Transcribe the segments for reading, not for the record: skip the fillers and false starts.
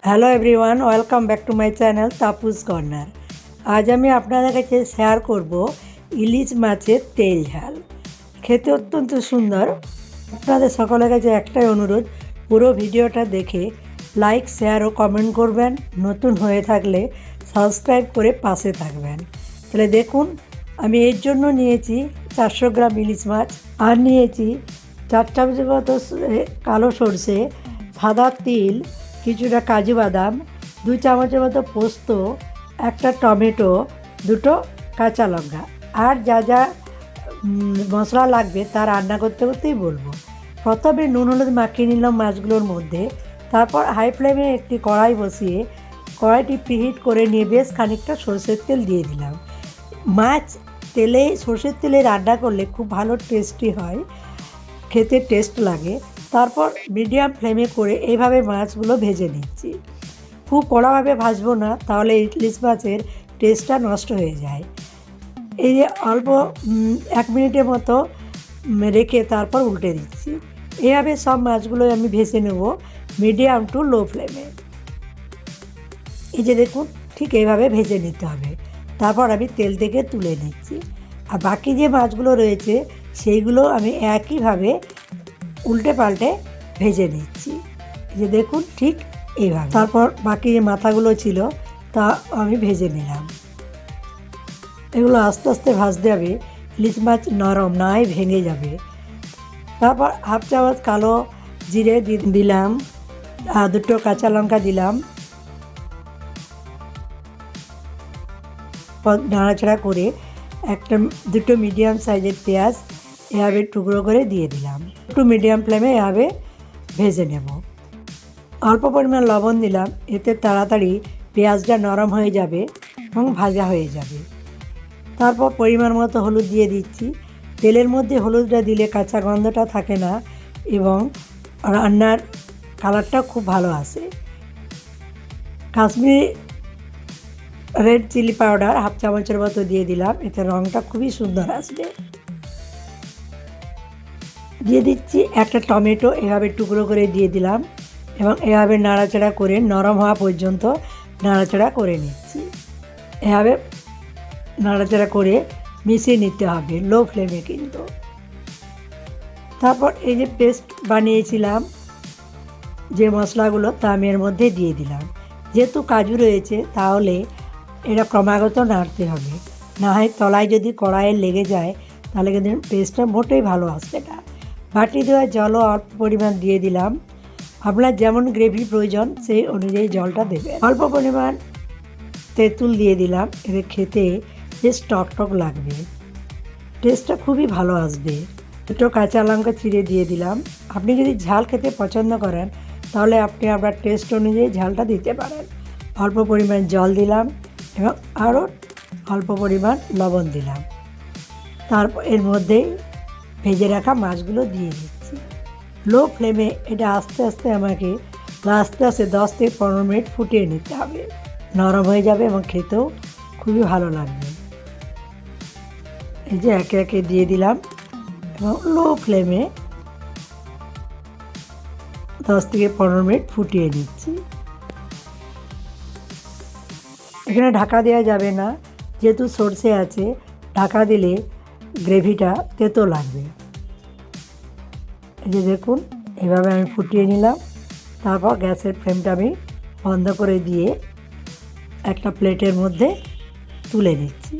Hello everyone, welcome back to my channel Tapus corner. আজ আমি আপনাদের কাছে শেয়ার করব ইলিশ মাছের তেল ঝাল। খেতে অত্যন্ত সুন্দর। আপনাদের সকলের কাছে একটাই অনুরোধ, পুরো ভিডিওটা দেখে লাইক, শেয়ার ও কমেন্ট করবেন। নতুন হয়ে থাকলে সাবস্ক্রাইব করে পাশে থাকবেন। তাহলে দেখুন, আমি এর জন্য নিয়েছি 400 গ্রাম ইলিশ মাছ, আর নিয়েছি 4 চামচের মতো কালো সরষে, সাদা তিল, কিছুটা কাজু বাদাম, 2 চামচের মতো পোস্ত, একটা টমেটো, 2টো কাঁচা লঙ্কা। আর যা যা মশলা লাগবে তা রান্না করতে করতেই বলবো। প্রথমে নুন হলুদ মাখিয়ে নিলাম মাছগুলোর মধ্যে। তারপর হাই ফ্লেমে একটি কড়াই বসিয়ে কড়াইটি প্রিহিট করে নিয়ে বেশ খানিকটা সরষের তেল দিয়ে দিলাম। মাছ তেলে সরষের তেলে রান্না করলে খুব ভালো টেস্টি হয়, খেতে টেস্ট লাগে। তারপর মিডিয়াম ফ্লেমে করে এইভাবে মাছগুলো ভেজে নিচ্ছি। খুব কড়াভাবে ভাজবো না, তাহলে ইলিশ মাছের টেস্টটা নষ্ট হয়ে যায়। এই যে অল্প 1 মিনিটের মতো রেখে তারপর উল্টে দিচ্ছি। এইভাবে সব মাছগুলো আমি ভেজে নেব মিডিয়াম টু লো ফ্লেমে। এই যে দেখুন, ঠিক এইভাবে ভেজে নিতে হবে। তারপর আমি তেল থেকে তুলে নিচ্ছি। আর বাকি যে মাছগুলো রয়েছে সেইগুলো আমি একইভাবে উল্টে পাল্টে ভেজে নিচ্ছি। এই যে দেখুন, ঠিক এইভাবে। তারপর বাকি যে মাথাগুলো ছিল তা আমি ভেজে নিলাম। এগুলো আস্তে আস্তে ভাজতে হবে, ইলিশ মাছ নরম নয়, ভেঙে যাবে। তারপর 1/2 চামচ কালো জিরে দিলাম, আর 2টো কাঁচা লঙ্কা দিলাম। নাড়াচাড়া করে 2টো মিডিয়াম সাইজের পেঁয়াজ এভাবে টুকরো করে দিয়ে দিলাম। একটু মিডিয়াম ফ্লেমে এভাবে ভেজে নেব। অল্প পরিমাণ লবণ দিলাম, এতে তাড়াতাড়ি পেঁয়াজটা নরম হয়ে যাবে এবং ভাজা হয়ে যাবে। তারপর পরিমাণ মতো হলুদ দিয়ে দিচ্ছি। তেলের মধ্যে হলুদটা দিলে কাঁচা গন্ধটা থাকে না এবং রান্নার কালারটা খুব ভালো আসে। কাশ্মীরি রেড চিলি পাউডার 1/2 চামচের মতো দিয়ে দিলাম, এতে রঙটা খুবই সুন্দর আসবে। দিয়ে দিচ্ছি একটা টমেটো, এভাবে টুকরো করে দিয়ে দিলাম এবং এভাবে নাড়াচাড়া করে নরম হওয়া পর্যন্ত নাড়াচাড়া করে নিচ্ছি। এভাবে নাড়াচাড়া করে মিশিয়ে নিতে হবে লো ফ্লেমে কিন্তু। তারপর এই যে পেস্ট বানিয়েছিলাম যে মশলাগুলো তা আমি এর মধ্যে দিয়ে দিলাম। যেহেতু কাজু রয়েছে তাহলে এটা ক্রমাগত নাড়তে হবে, না হয় তলায় যদি কড়াইয়ে লেগে যায় তাহলে কিন্তু পেস্টটা মোটেই ভালো আসবে না। বাটি দেওয়া জলও অল্প পরিমাণ দিয়ে দিলাম। আপনার যেমন গ্রেভি প্রয়োজন সেই অনুযায়ী জলটা দেবেন। অল্প পরিমাণ তেঁতুল দিয়ে দিলাম, এতে খেতে বেশ টক টক লাগবে, টেস্টটা খুবই ভালো আসবে। 2টো কাঁচা লঙ্কা চিড়ে দিয়ে দিলাম। আপনি যদি ঝাল খেতে পছন্দ করেন তাহলে আপনি আপনার টেস্ট অনুযায়ী ঝালটা দিতে পারেন। অল্প পরিমাণ জল দিলাম এবং আরও অল্প পরিমাণ লবণ দিলাম। তারপর এর মধ্যে ভেজে রাখা মাছগুলো দিয়ে দিচ্ছি। লো ফ্লেমে এটা আস্তে আস্তে আমাকে 10 থেকে 15 মিনিট ফুটিয়ে নিতে হবে। নরম হয়ে যাবে এবং খেতেও খুবই ভালো লাগবে। এই যে একে একে দিয়ে দিলাম এবং লো ফ্লেমে 10 থেকে 15 মিনিট ফুটিয়ে নিচ্ছি। এখানে ঢাকা দেওয়া যাবে না, যেহেতু সরষে আছে, ঢাকা দিলে গ্রেভিটা তেতো লাগবে। এই যে দেখুন, এভাবে আমি ফুটিয়ে নিলাম। তারপর গ্যাসের ফ্লেমটা আমি বন্ধ করে দিয়ে একটা প্লেটের মধ্যে তুলে নিচ্ছি।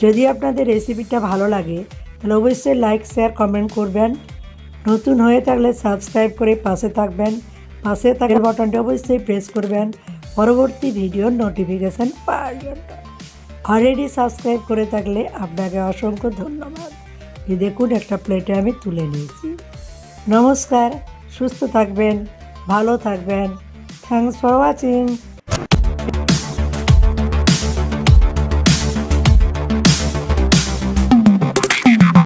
যদি আপনাদের রেসিপিটা ভালো লাগে তাহলে অবশ্যই লাইক, শেয়ার, কমেন্ট করবেন। নতুন হয়ে থাকলে সাবস্ক্রাইব করে পাশে থাকবেন। পাশে থাকার বাটনটি অবশ্যই প্রেস করবেন পরবর্তী ভিডিওর নোটিফিকেশান পাওয়ার জন্য। অলরেডি সাবস্ক্রাইব করে থাকলে আপনাকে অসংখ্য ধন্যবাদ। এই দেখুন, একটা প্লেটে আমি তুলে নিয়েছি। নমস্কার, সুস্থ থাকবেন, ভালো থাকবেন। Thanks for watching.